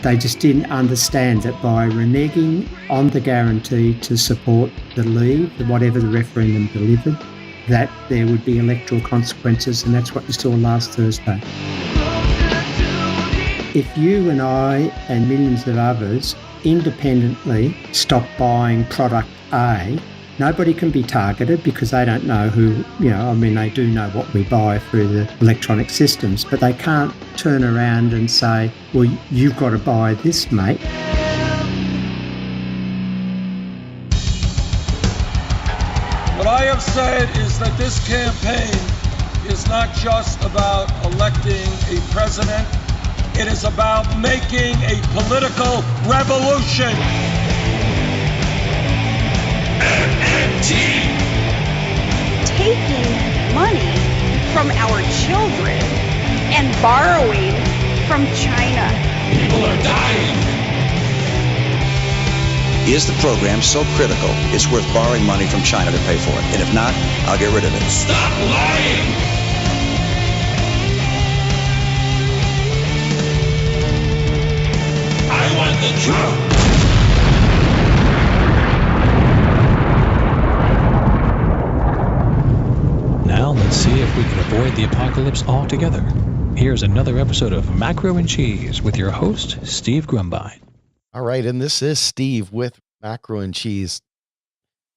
They just didn't understand that by reneging on the guarantee to support the leave, whatever the referendum delivered, that there would be electoral consequences, and that's what you saw last Thursday. If you and I and millions of others independently stop buying product A, nobody can be targeted because they don't know who, they do know what we buy through the electronic systems, but they can't turn around and say, well, you've got to buy this, mate. What I have said is that this campaign is not just about electing a president, it is about making a political revolution. Taking money from our children and borrowing from China. People are dying. Is the program so critical it's worth borrowing money from China to pay for it? And if not, I'll get rid of it. Stop lying! I want the truth! Now let's see if we can avoid the apocalypse altogether. Here's another episode of Macro and Cheese with your host, Steve Grumbine. All right, and this is Steve with Macro and Cheese.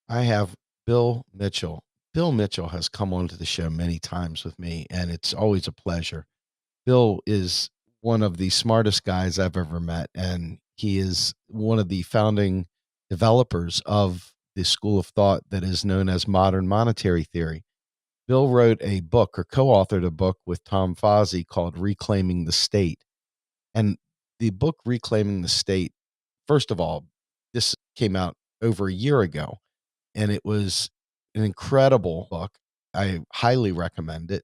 I have Bill Mitchell. Bill Mitchell has come onto the show many times with me, and it's always a pleasure. Bill is one of the smartest guys I've ever met, and he is one of the founding developers of the school of thought that is known as modern monetary theory. Bill wrote a book or co-authored a book with Tom Fazi called Reclaiming the State. And the book Reclaiming the State, first of all, this came out over a year ago, and it was an incredible book. I highly recommend it,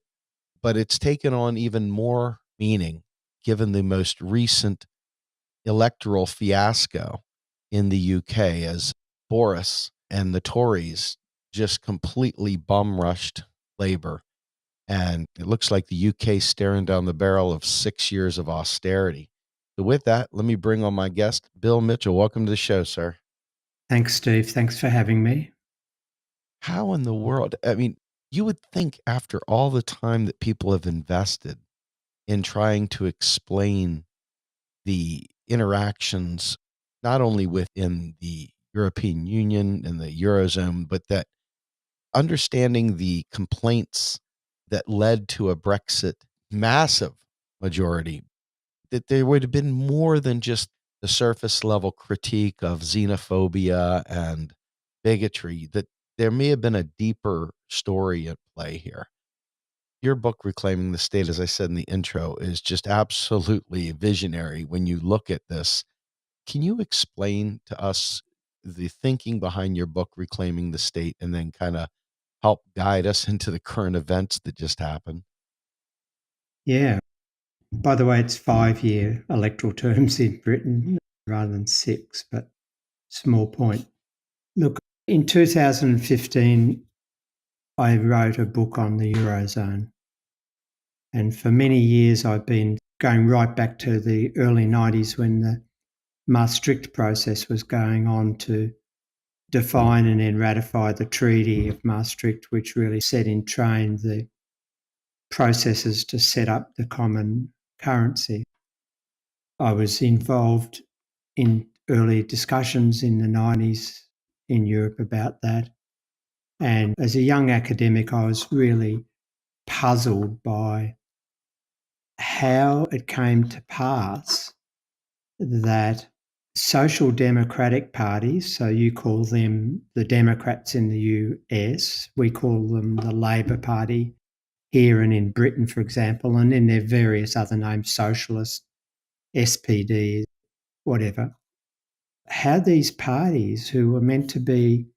but it's taken on even more meaning given the most recent electoral fiasco in the UK as Boris and the Tories just completely bum-rushed Labour. And it looks like the UK staring down the barrel of 6 years of austerity. So with that, let me bring on my guest, Bill Mitchell. Welcome to the show, sir. Thanks, Steve. Thanks for having me. How in the world? I mean, you would think after all the time that people have invested in trying to explain the interactions, not only within the European Union and the Eurozone, but that understanding the complaints that led to a Brexit massive majority, that there would have been more than just the surface level critique of xenophobia and bigotry, that there may have been a deeper story at play here. Your book, Reclaiming the State, as I said in the intro, is just absolutely visionary when you look at this. Can you explain to us the thinking behind your book, Reclaiming the State, and then kind of help guide us into the current events that just happened? Yeah. By the way, it's 5-year electoral terms in Britain rather than 6, but small point. Look, in 2015, I wrote a book on the Eurozone. And for many years, I've been going right back to the early 90s when the Maastricht process was going on to define and then ratify the Treaty of Maastricht, which really set in train the processes to set up the common currency. I was involved in early discussions in the 90s in Europe about that. And as a young academic, I was really puzzled by how it came to pass that social democratic parties, so you call them the Democrats in the US, we call them the Labour Party here and in Britain, for example, and then there are various other names, Socialist, SPD, whatever. How these parties, who were meant to be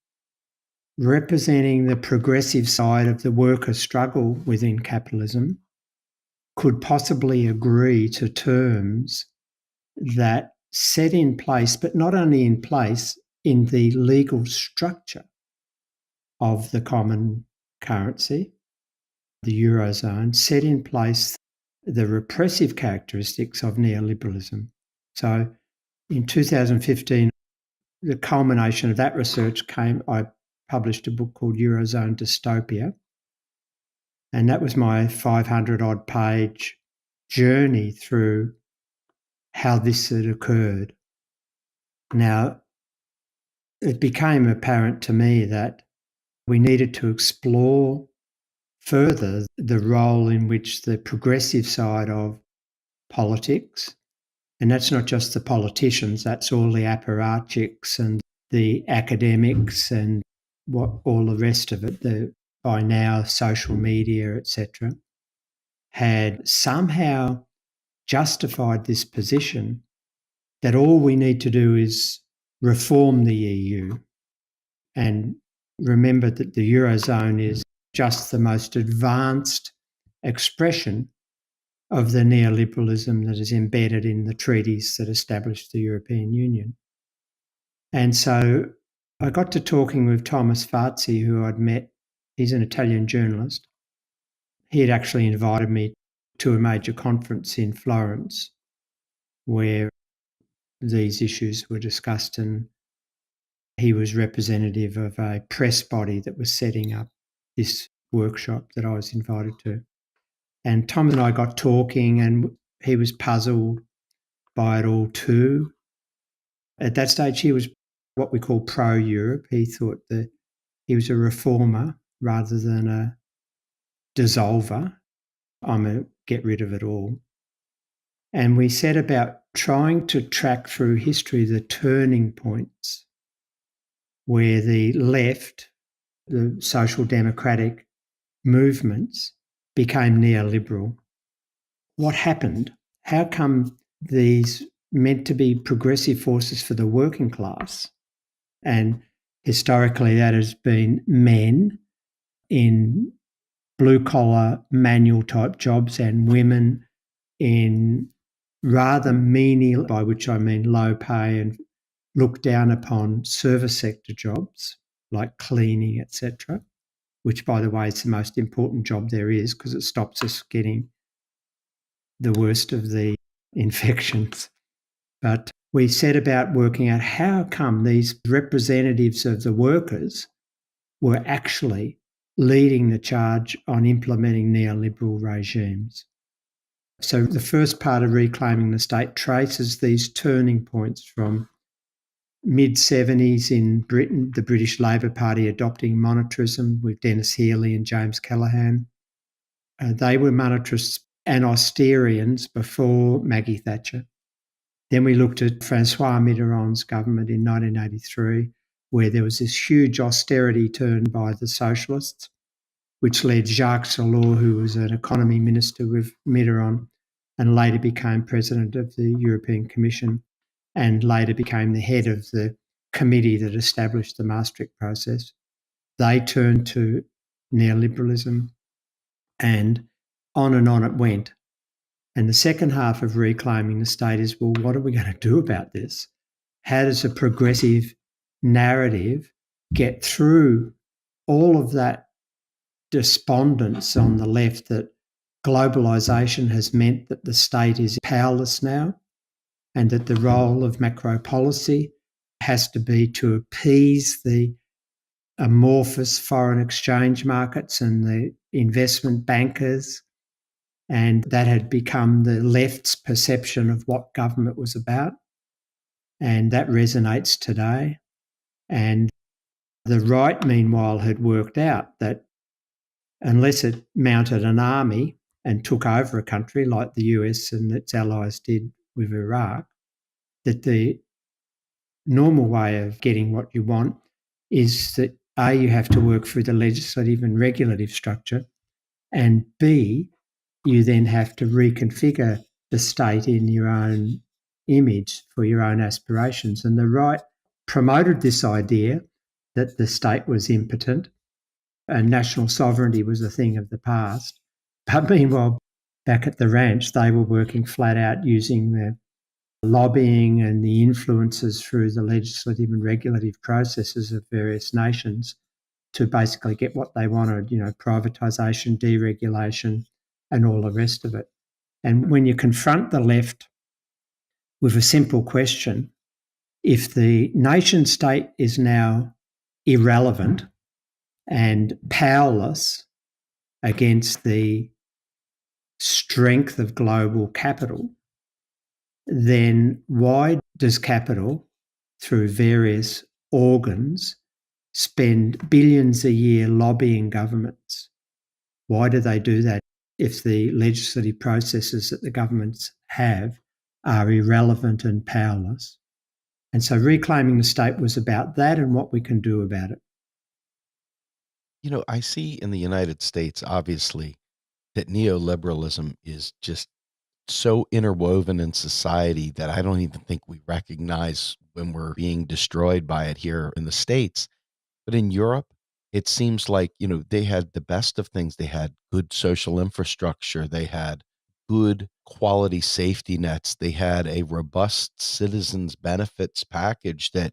representing the progressive side of the worker struggle within capitalism, could possibly agree to terms that set in place, but not only in place, in the legal structure of the common currency, the Eurozone, set in place the repressive characteristics of neoliberalism. So in 2015, the culmination of that research came, I published a book called Eurozone Dystopia. And that was my 500-odd page journey through how this had occurred. Now, it became apparent to me that we needed to explore further the role in which the progressive side of politics, and that's not just the politicians, that's all the apparatchiks and the academics and all the rest of it, the by now social media, etc., had somehow justified this position that all we need to do is reform the EU and remember that the Eurozone is just the most advanced expression of the neoliberalism that is embedded in the treaties that established the European Union. And so I got to talking with Thomas Fazi, who I'd met. He's an Italian journalist. He had actually invited me to a major conference in Florence where these issues were discussed, and he was representative of a press body that was setting up this workshop that I was invited to. And Tom and I got talking, and he was puzzled by it all too. At that stage, he was what we call pro-Europe. He thought that he was a reformer rather than a dissolver. I'm a get rid of it all. And we set about trying to track through history the turning points where the left, the social democratic movements, became neoliberal. What happened? How come these meant to be progressive forces for the working class, and historically that has been men in blue-collar manual type jobs and women in rather menial, by which I mean low pay and looked down upon service sector jobs like cleaning, etc., which, by the way, is the most important job there is because it stops us getting the worst of the infections. But we set about working out how come these representatives of the workers were actually leading the charge on implementing neoliberal regimes. So the first part of Reclaiming the State traces these turning points from mid-70s in Britain, the British Labour Party adopting monetarism with Dennis Healey and James Callaghan. They were monetarists and Austerians before Maggie Thatcher. Then we looked at Francois Mitterrand's government in 1983, where there was this huge austerity turn by the socialists, which led Jacques Delors, who was an economy minister with Mitterrand and later became president of the European Commission and later became the head of the committee that established the Maastricht process. They turned to neoliberalism, and on it went. And the second half of Reclaiming the State is, well, what are we going to do about this? How does a progressive narrative get through all of that despondence on the left that globalisation has meant that the state is powerless now and that the role of macro policy has to be to appease the amorphous foreign exchange markets and the investment bankers, and that had become the left's perception of what government was about, and that resonates today. And the right, meanwhile, had worked out that unless it mounted an army and took over a country like the US and its allies did with Iraq, that the normal way of getting what you want is that A, you have to work through the legislative and regulative structure, and B, you then have to reconfigure the state in your own image for your own aspirations. And the right promoted this idea that the state was impotent and national sovereignty was a thing of the past. But meanwhile, back at the ranch, they were working flat out using the lobbying and the influences through the legislative and regulative processes of various nations to basically get what they wanted, privatisation, deregulation, and all the rest of it. And when you confront the left with a simple question. If the nation state is now irrelevant and powerless against the strength of global capital, then why does capital, through various organs, spend billions a year lobbying governments? Why do they do that if the legislative processes that the governments have are irrelevant and powerless? And so reclaiming the state was about that and what we can do about it. You know, I see in the United States, obviously, that neoliberalism is just so interwoven in society that I don't even think we recognize when we're being destroyed by it here in the States. But in Europe, it seems like, they had the best of things. They had good social infrastructure. They had good quality safety nets. They had a robust citizens benefits package that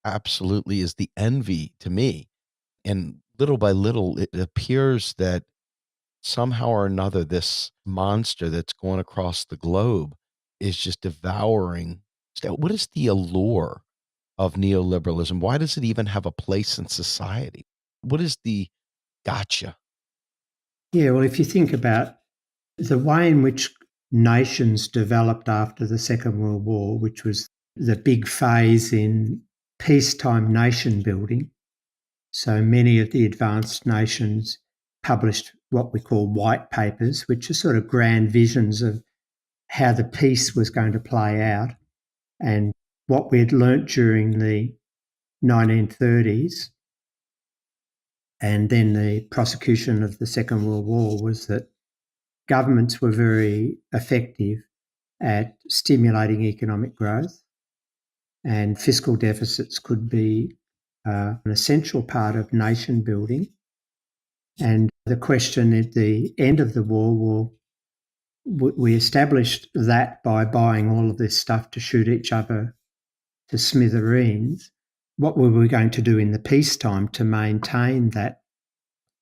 absolutely is the envy to me. And little by little, it appears that somehow or another, this monster that's going across the globe is just devouring. What is the allure of neoliberalism? Why does it even have a place in society? What is the gotcha? Yeah, well, if you think about the way in which nations developed after the Second World War, which was the big phase in peacetime nation building, so many of the advanced nations published what we call white papers, which are sort of grand visions of how the peace was going to play out. And what we had learnt during the 1930s and then the prosecution of the Second World War was that governments were very effective at stimulating economic growth, and fiscal deficits could be an essential part of nation building. And the question at the end of the war, we established that by buying all of this stuff to shoot each other to smithereens. What were we going to do in the peacetime to maintain that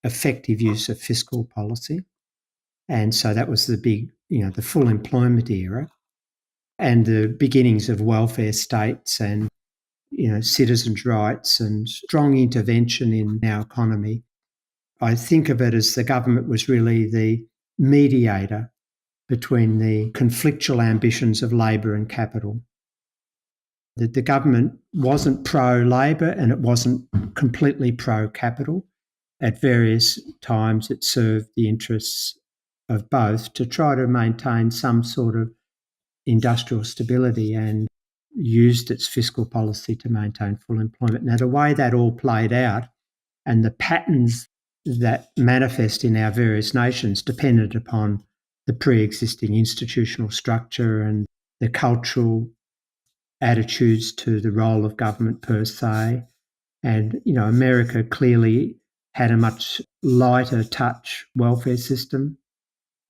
effective use of fiscal policy? And so that was the big, the full employment era and the beginnings of welfare states and, citizens' rights and strong intervention in our economy. I think of it as the government was really the mediator between the conflictual ambitions of labour and capital. That the government wasn't pro-labour and it wasn't completely pro-capital. At various times it served the interests of both to try to maintain some sort of industrial stability and used its fiscal policy to maintain full employment. Now, the way that all played out and the patterns that manifest in our various nations depended upon the pre-existing institutional structure and the cultural attitudes to the role of government per se. And, America clearly had a much lighter touch welfare system.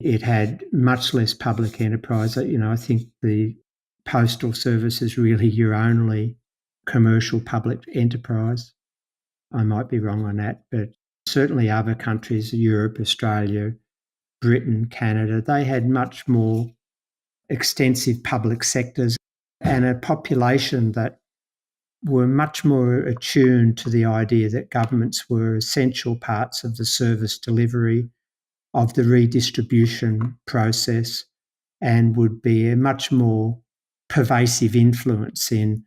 It had much less public enterprise. I think the postal service is really your only commercial public enterprise. I might be wrong on that, but certainly other countries, Europe, Australia, Britain, Canada, they had much more extensive public sectors and a population that were much more attuned to the idea that governments were essential parts of the service delivery, of the redistribution process, and would be a much more pervasive influence in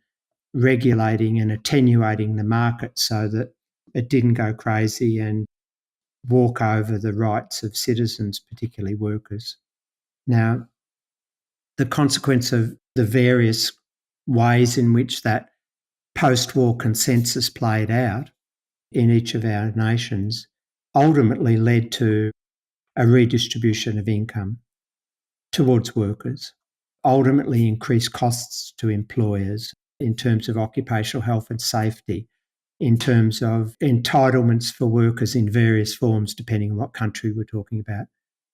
regulating and attenuating the market so that it didn't go crazy and walk over the rights of citizens, particularly workers. Now, the consequence of the various ways in which that post-war consensus played out in each of our nations ultimately led to a redistribution of income towards workers, ultimately increased costs to employers in terms of occupational health and safety, in terms of entitlements for workers in various forms, depending on what country we're talking about,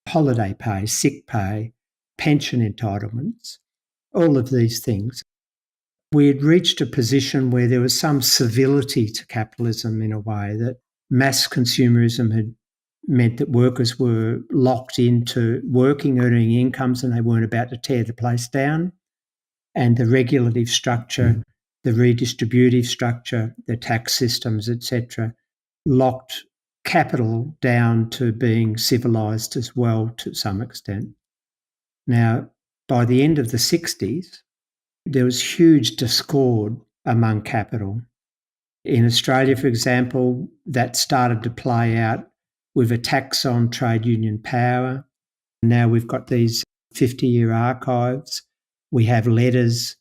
holiday pay, sick pay, pension entitlements, all of these things. We had reached a position where there was some civility to capitalism in a way, that mass consumerism had meant that workers were locked into working, earning incomes, and they weren't about to tear the place down. and the regulative structure, the redistributive structure, the tax systems, etc., locked capital down to being civilised as well to some extent. Now, by the end of the 60s, there was huge discord among capital. In Australia, for example, that started to play out with a tax on trade union power. Now we've got these 50-year archives. We have letters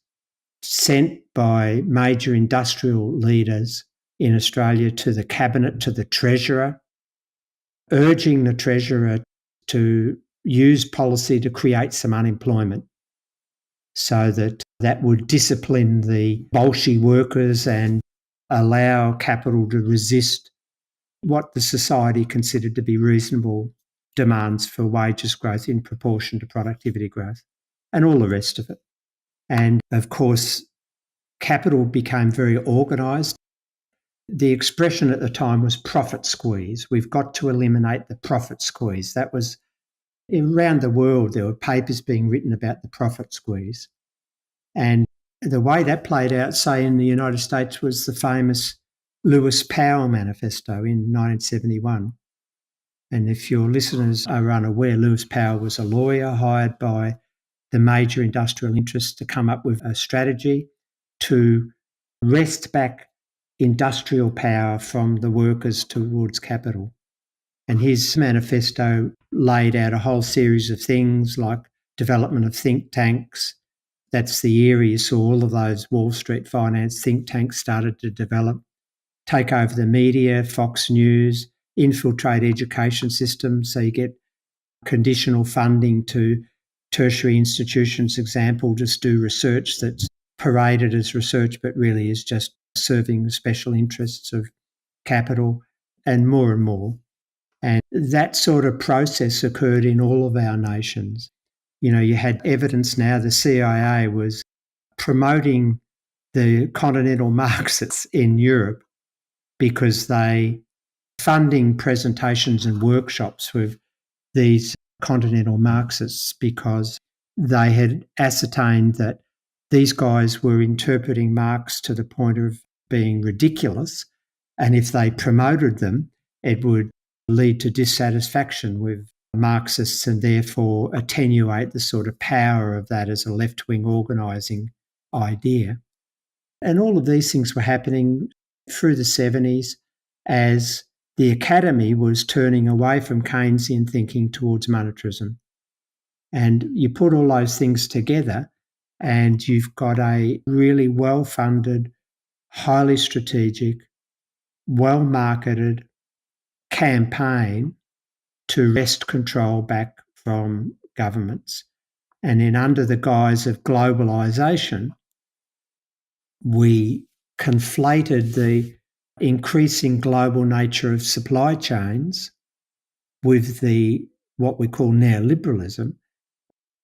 sent by major industrial leaders in Australia to the Cabinet, to the Treasurer, urging the Treasurer to use policy to create some unemployment so that would discipline the bolshy workers and allow capital to resist what the society considered to be reasonable demands for wages growth in proportion to productivity growth and all the rest of it. And of course, capital became very organised. The expression at the time was profit squeeze. We've got to eliminate the profit squeeze. That was around the world, there were papers being written about the profit squeeze. And the way that played out, say, in the United States was the famous Lewis Powell Manifesto in 1971. And if your listeners are unaware, Lewis Powell was a lawyer hired by the major industrial interests to come up with a strategy to wrest back industrial power from the workers towards capital. And his manifesto laid out a whole series of things like development of think tanks. That's the era you saw all of those Wall Street finance think tanks started to develop, take over the media, Fox News, infiltrate education systems so you get conditional funding to tertiary institutions, example, just do research that's paraded as research but really is just serving the special interests of capital, and more. And that sort of process occurred in all of our nations. You know, you had evidence now the CIA was promoting the continental Marxists in Europe because they funding presentations and workshops with these continental Marxists because they had ascertained that these guys were interpreting Marx to the point of being ridiculous, and if they promoted them, it would lead to dissatisfaction with Marxists and therefore attenuate the sort of power of that as a left-wing organising idea. And all of these things were happening through the 70s as the academy was turning away from Keynesian thinking towards monetarism. And you put all those things together and you've got a really well-funded, highly strategic, well-marketed campaign to wrest control back from governments. And then under the guise of globalisation, we conflated the increasing global nature of supply chains with the what we call neoliberalism,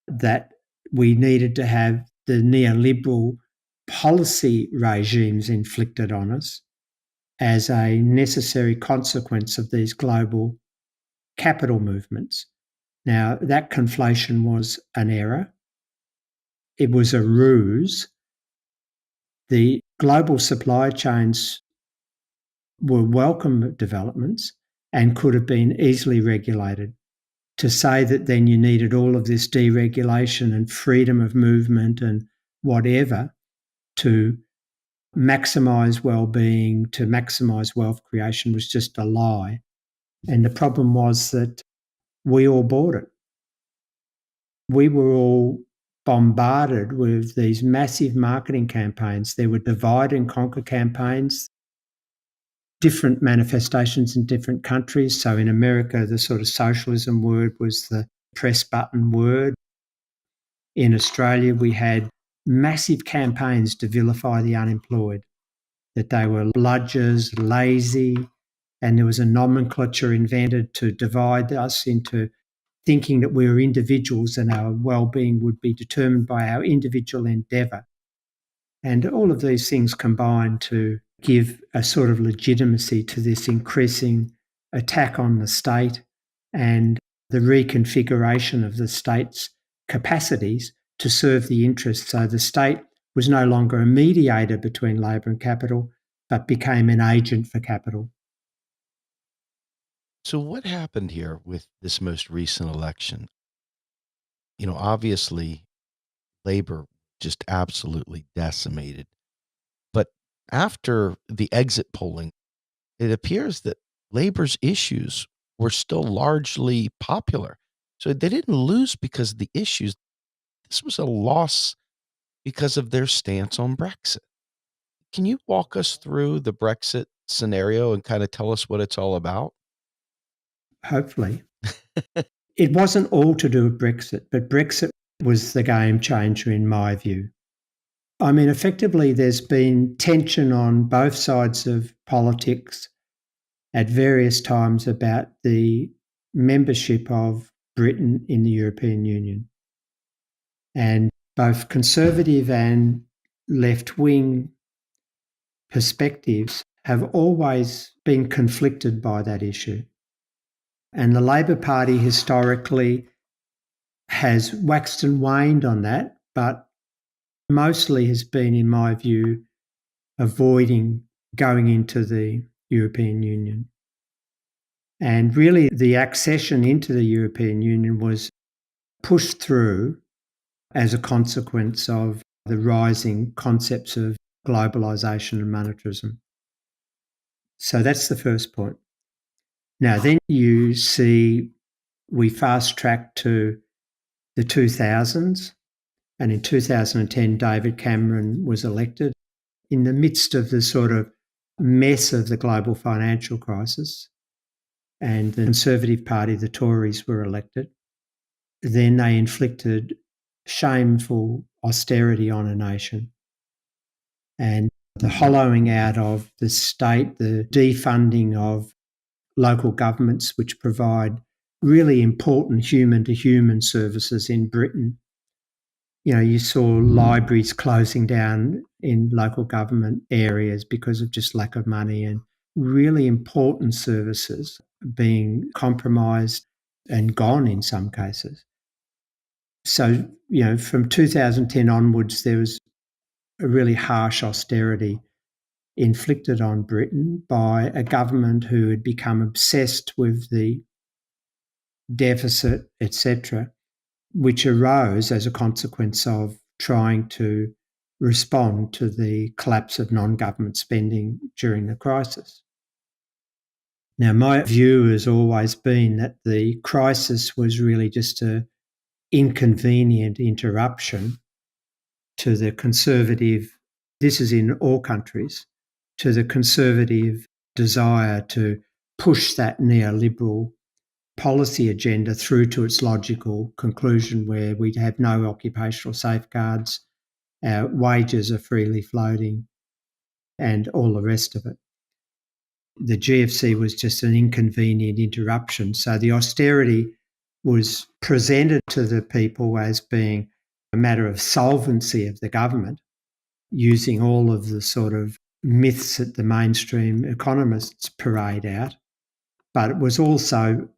that we needed to have the neoliberal policy regimes inflicted on us as a necessary consequence of these global capital movements. Now, that conflation was an error. It was a ruse. The global supply chains were welcome developments and could have been easily regulated. To say that then you needed all of this deregulation and freedom of movement and whatever to maximise well-being, to maximise wealth creation was just a lie. And the problem was that we all bought it. We were all bombarded with these massive marketing campaigns. There were divide and conquer campaigns, different manifestations in different countries. So in America, the sort of socialism word was the press button word. In Australia, we had massive campaigns to vilify the unemployed, that they were bludgers, lazy, and there was a nomenclature invented to divide us into thinking that we were individuals and our well-being would be determined by our individual endeavour. And all of these things combined to give a sort of legitimacy to this increasing attack on the state and the reconfiguration of the state's capacities to serve the interests. So the state was no longer a mediator between labour and capital, but became an agent for capital. So what happened here with this most recent election? Obviously, labor just absolutely decimated. But after the exit polling, it appears that labor's issues were still largely popular. So they didn't lose because of the issues. This was a loss because of their stance on Brexit. Can you walk us through the Brexit scenario and kind of tell us what it's all about? Hopefully. It wasn't all to do with Brexit, but Brexit was the game changer in my view. I mean, effectively, there's been tension on both sides of politics at various times about the membership of Britain in the European Union. And both conservative and left-wing perspectives have always been conflicted by that issue. And the Labor Party historically has waxed and waned on that, but mostly has been, in my view, avoiding going into the European Union. And really, the accession into the European Union was pushed through as a consequence of the rising concepts of globalisation and monetarism. So that's the first point. Now, then you see we fast track to the 2000s, and in 2010, David Cameron was elected in the midst of the sort of mess of the global financial crisis, and the Conservative Party, the Tories, were elected. Then they inflicted shameful austerity on a nation, and the hollowing out of the state, the defunding of local governments, which provide really important human-to-human services in Britain. You saw libraries closing down in local government areas because of just lack of money, and really important services being compromised and gone in some cases. So, from 2010 onwards, there was a really harsh austerity inflicted on Britain by a government who had become obsessed with the deficit, etc., which arose as a consequence of trying to respond to the collapse of non-government spending during the crisis. Now, my view has always been that the crisis was really just an inconvenient interruption to the conservative, this is in all countries, to the conservative desire to push that neoliberal policy agenda through to its logical conclusion, where we'd have no occupational safeguards, our wages are freely floating, and all the rest of it. The GFC was just an inconvenient interruption. So the austerity was presented to the people as being a matter of solvency of the government, using all of the sort of myths that the mainstream economists parade out. But it was also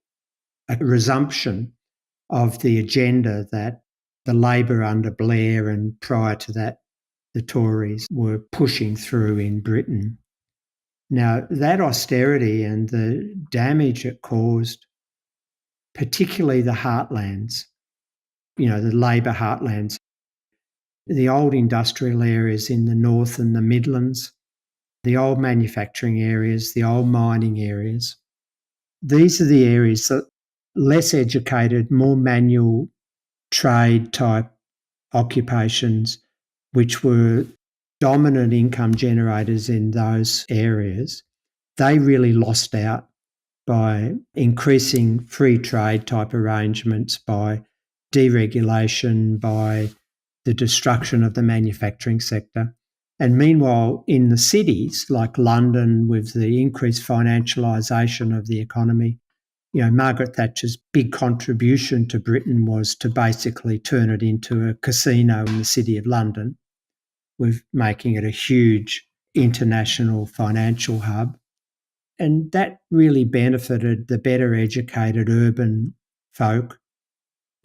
a resumption of the agenda that the Labor under Blair and prior to that, the Tories were pushing through in Britain. Now, that austerity and the damage it caused, particularly the heartlands, the Labor heartlands, the old industrial areas in the north and the Midlands, the old manufacturing areas, the old mining areas. These are the areas that less educated, more manual trade type occupations, which were dominant income generators in those areas, they really lost out by increasing free trade type arrangements, by deregulation, by the destruction of the manufacturing sector. And meanwhile, in the cities like London, with the increased financialisation of the economy, Margaret Thatcher's big contribution to Britain was to basically turn it into a casino in the City of London, with making it a huge international financial hub. And that really benefited the better educated urban folk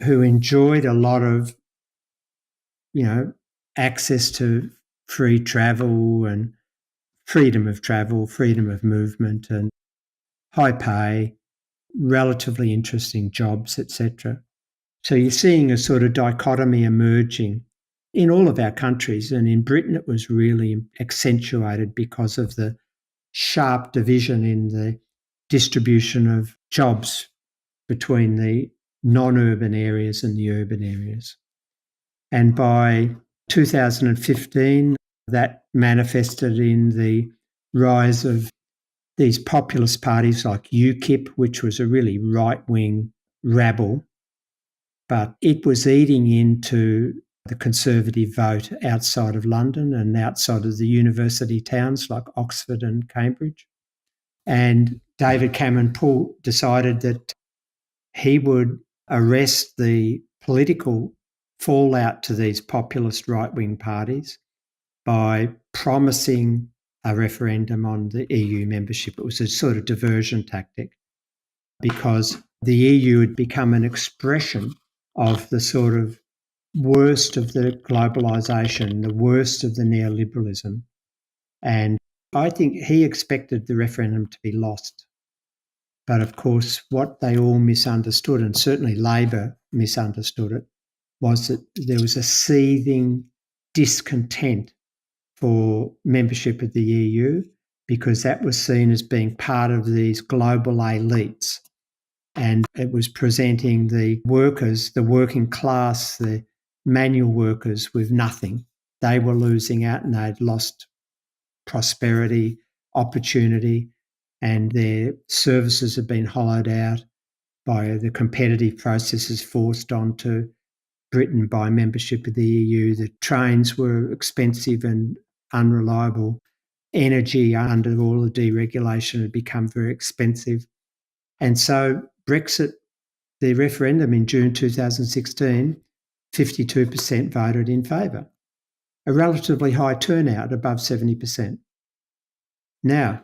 who enjoyed a lot of access to free travel and freedom of travel, freedom of movement, and high pay, relatively interesting jobs, etc. So you're seeing a sort of dichotomy emerging in all of our countries, and in Britain it was really accentuated because of the sharp division in the distribution of jobs between the non-urban areas and the urban areas. And by 2015, that manifested in the rise of these populist parties like UKIP, which was a really right-wing rabble, but it was eating into the Conservative vote outside of London and outside of the university towns like Oxford and Cambridge. And David Cameron decided that he would arrest the political fallout to these populist right-wing parties by promising a referendum on the EU membership. It was a sort of diversion tactic because the EU had become an expression of the sort of worst of the globalisation, the worst of the neoliberalism. And I think he expected the referendum to be lost. But of course, what they all misunderstood, and certainly Labor misunderstood it, was that there was a seething discontent for membership of the EU because that was seen as being part of these global elites. And it was presenting the workers, the working class, the manual workers with nothing. They were losing out and they'd lost prosperity, opportunity, and their services had been hollowed out by the competitive processes forced onto Britain by membership of the EU. The trains were expensive and unreliable. Energy under all the deregulation had become very expensive. And so Brexit, the referendum in June 2016, 52% voted in favour, a relatively high turnout, above 70%. Now,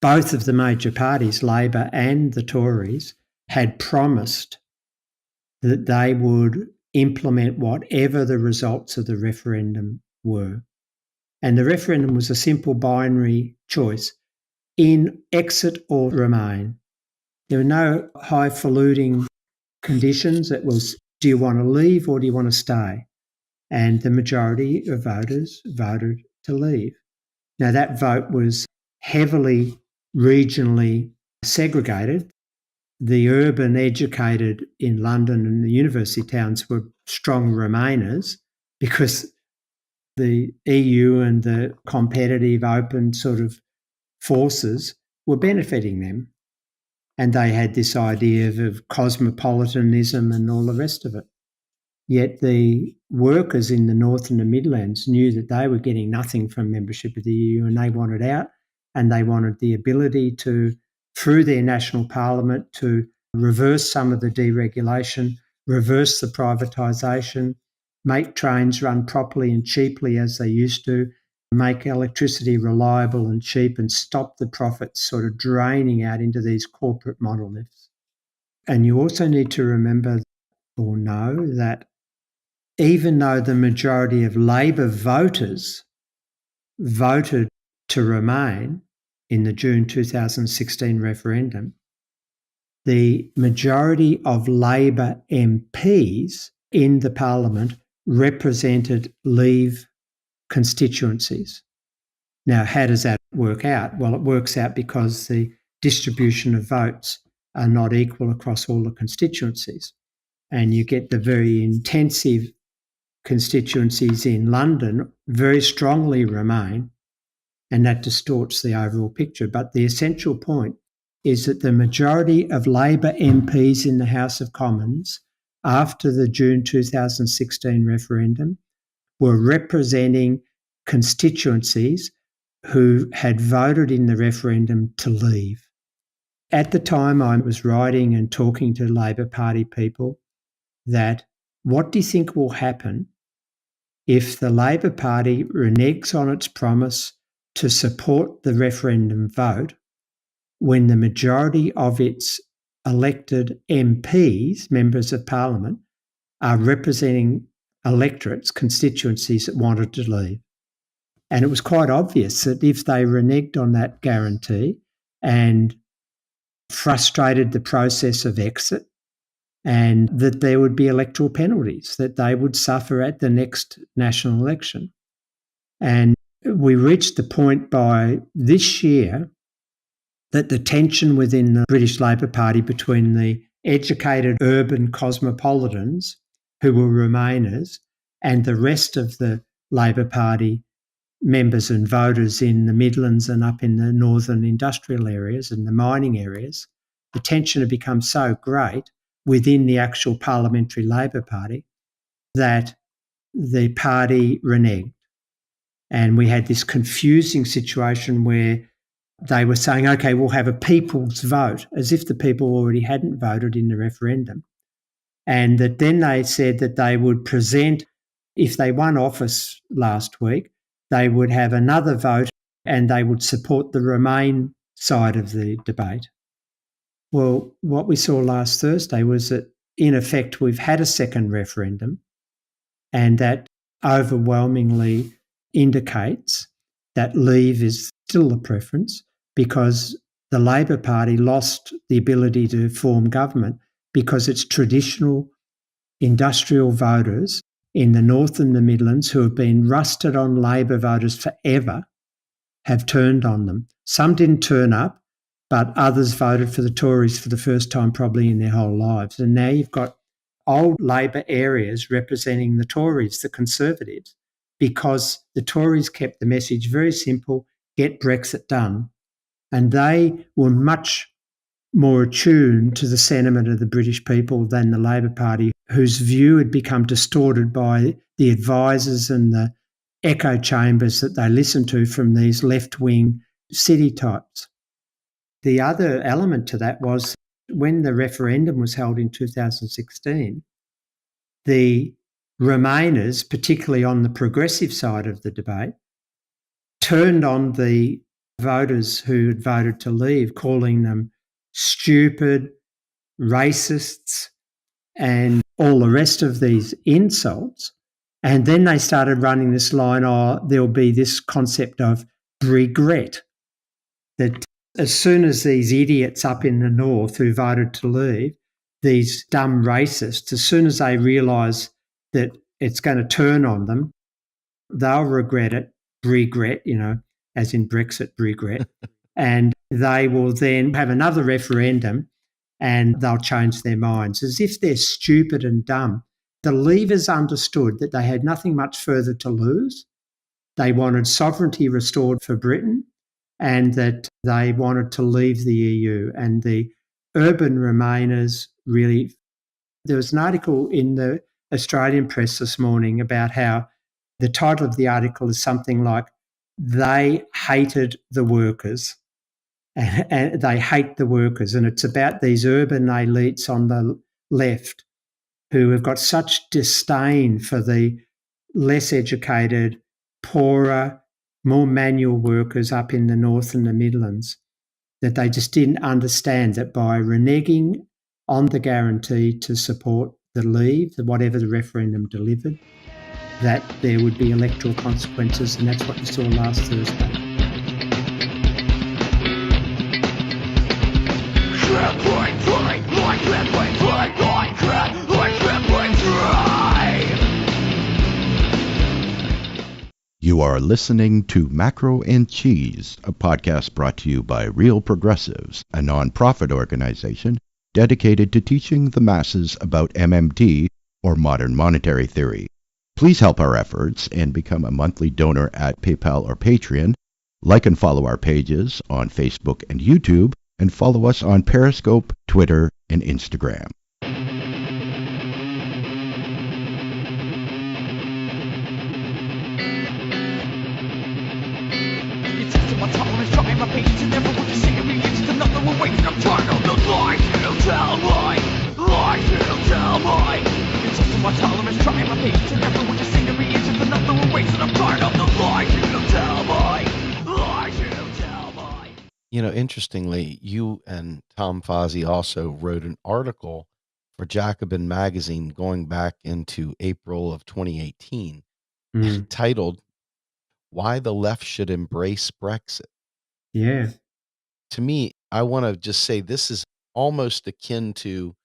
both of the major parties, Labor and the Tories, had promised that they would implement whatever the results of the referendum were. And the referendum was a simple binary choice, in exit or remain. There were no highfalutin conditions. It was, do you want to leave or do you want to stay? And the majority of voters voted to leave. Now, that vote was heavily regionally segregated. The urban educated in London and the university towns were strong Remainers because the EU and the competitive open sort of forces were benefiting them. And they had this idea of cosmopolitanism and all the rest of it. Yet the workers in the North and the Midlands knew that they were getting nothing from membership of the EU and they wanted out, and they wanted the ability to, through their national parliament, to reverse some of the deregulation, reverse the privatisation, make trains run properly and cheaply as they used to, make electricity reliable and cheap, and stop the profits sort of draining out into these corporate monoliths. And you also need to remember or know that even though the majority of Labor voters voted to remain in the June 2016 referendum, the majority of Labor MPs in the parliament represented Leave constituencies. Now, how does that work out? Well, it works out because the distribution of votes are not equal across all the constituencies. And you get the very intensive constituencies in London very strongly Remain, and that distorts the overall picture. But the essential point is that the majority of Labor MPs in the House of Commons after the June 2016 referendum were representing constituencies who had voted in the referendum to leave. At the time, I was writing and talking to Labor Party people that what do you think will happen if the Labor Party reneges on its promise to support the referendum vote when the majority of its elected MPs, members of Parliament, are representing electorates, constituencies that wanted to leave. And it was quite obvious that if they reneged on that guarantee and frustrated the process of exit, and that there would be electoral penalties that they would suffer at the next national election. And we reached the point by this year that the tension within the British Labor Party between the educated urban cosmopolitans who were Remainers and the rest of the Labor Party members and voters in the Midlands and up in the northern industrial areas and the mining areas, the tension had become so great within the actual Parliamentary Labor Party that the party reneged. And we had this confusing situation where they were saying, okay, we'll have a people's vote, as if the people already hadn't voted in the referendum. And that then they said that they would present, if they won office last week, they would have another vote and they would support the Remain side of the debate. Well, what we saw last Thursday was that, in effect, we've had a second referendum, and that overwhelmingly indicates that leave is still the preference, because the Labor Party lost the ability to form government because its traditional industrial voters in the North and the Midlands, who have been rusted on Labor voters forever, have turned on them. Some didn't turn up, but others voted for the Tories for the first time probably in their whole lives. And now you've got old Labor areas representing the Tories, the Conservatives, because the Tories kept the message very simple: get Brexit done. And they were much more attuned to the sentiment of the British people than the Labor Party, whose view had become distorted by the advisors and the echo chambers that they listened to from these left-wing city types. The other element to that was when the referendum was held in 2016, the Remainers, particularly on the progressive side of the debate, turned on the voters who had voted to leave, calling them stupid, racists, and all the rest of these insults. And then they started running this line, there'll be this concept of regret, that as soon as these idiots up in the north who voted to leave, these dumb racists, as soon as they realise that it's going to turn on them, they'll regret, as in Brexit, regret, and they will then have another referendum and they'll change their minds, as if they're stupid and dumb. The Leavers understood that they had nothing much further to lose. They wanted sovereignty restored for Britain, and that they wanted to leave the EU. And the urban Remainers really... There was an article in the Australian press this morning about how the title of the article is something like, "They hated the workers," and they hate the workers. And it's about these urban elites on the left who have got such disdain for the less educated, poorer, more manual workers up in the North and the Midlands, that they just didn't understand that by reneging on the guarantee to support the leave, whatever the referendum delivered, that there would be electoral consequences, and that's what you saw last Thursday. You are listening to Macro and Cheese, a podcast brought to you by Real Progressives, a non-profit organization dedicated to teaching the masses about MMT, or modern monetary theory. Please help our efforts and become a monthly donor at PayPal or Patreon. Like and follow our pages on Facebook and YouTube, and follow us on Periscope, Twitter, and Instagram. You know, interestingly, you and Tom Fazi also wrote an article for Jacobin Magazine going back into April of 2018, Mm. titled Why the Left Should Embrace Brexit. Yeah. To me, I want to just say this is almost akin to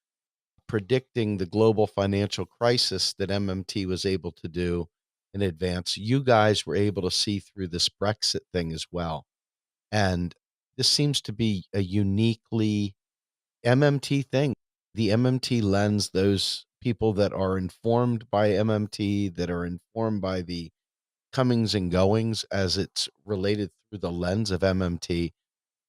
predicting the global financial crisis that MMT was able to do in advance. You guys were able to see through this Brexit thing as well. And this seems to be a uniquely MMT thing. The MMT lens, those people that are informed by MMT, that are informed by the comings and goings as it's related through the lens of MMT,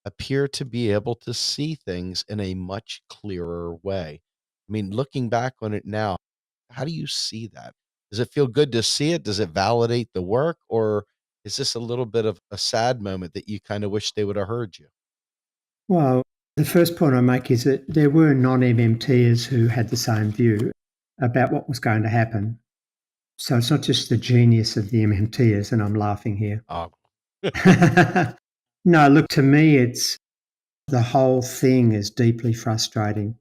appear to be able to see things in a much clearer way. I mean, looking back on it now, how do you see that? Does it feel good to see it? Does it validate the work? Or is this a little bit of a sad moment that you kind of wish they would have heard you? Well, the first point I make is that there were non-MMTers who had the same view about what was going to happen. So it's not just the genius of the MMTers, and I'm laughing here. Oh, No, look, to me, it's the whole thing is deeply frustrating.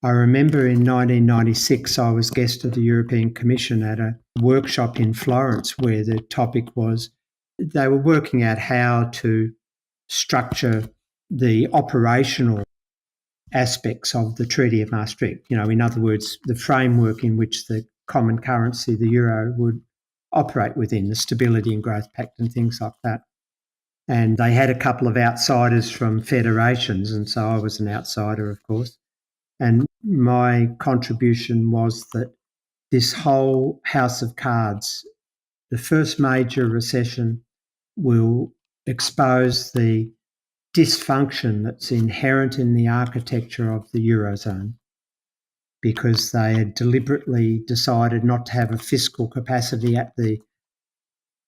I remember in 1996, I was guest of the European Commission at a workshop in Florence where the topic was they were working out how to structure the operational aspects of the Treaty of Maastricht. In other words, the framework in which the common currency, the euro, would operate within, the Stability and Growth Pact and things like that. And they had a couple of outsiders from federations, and so I was an outsider, of course. And my contribution was that this whole house of cards, the first major recession, will expose the dysfunction that's inherent in the architecture of the Eurozone, because they had deliberately decided not to have a fiscal capacity at the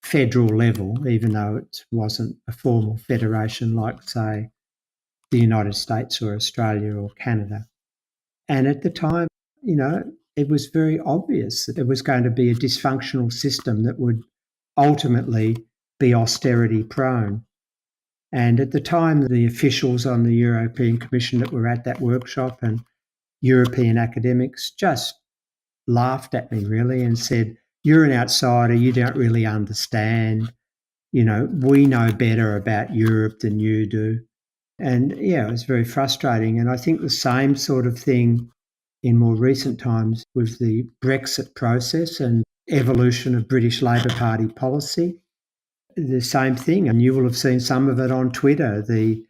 federal level, even though it wasn't a formal federation like, say, the United States or Australia or Canada. And at the time, it was very obvious that it was going to be a dysfunctional system that would ultimately be austerity prone. And at the time, the officials on the European Commission that were at that workshop and European academics just laughed at me, really, and said, "You're an outsider, you don't really understand. We know better about Europe than you do." And yeah, it was very frustrating. And I think the same sort of thing in more recent times with the Brexit process and evolution of British Labor Party policy. The same thing, and you will have seen some of it on Twitter, the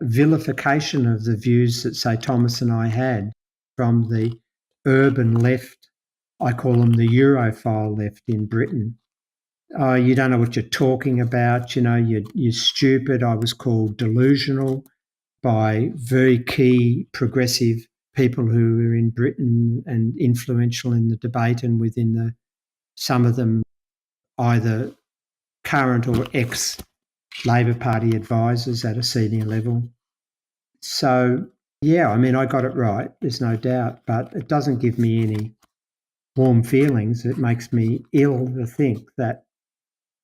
vilification of the views that, say, Thomas and I had from the urban left. I call them the Europhile left in Britain. "Oh, you don't know what you're talking about, you're stupid." I was called delusional by very key progressive people who were in Britain and influential in the debate, and within some of them either current or ex-Labor Party advisors at a senior level. So, yeah, I got it right, there's no doubt, but it doesn't give me any warm feelings. It makes me ill to think that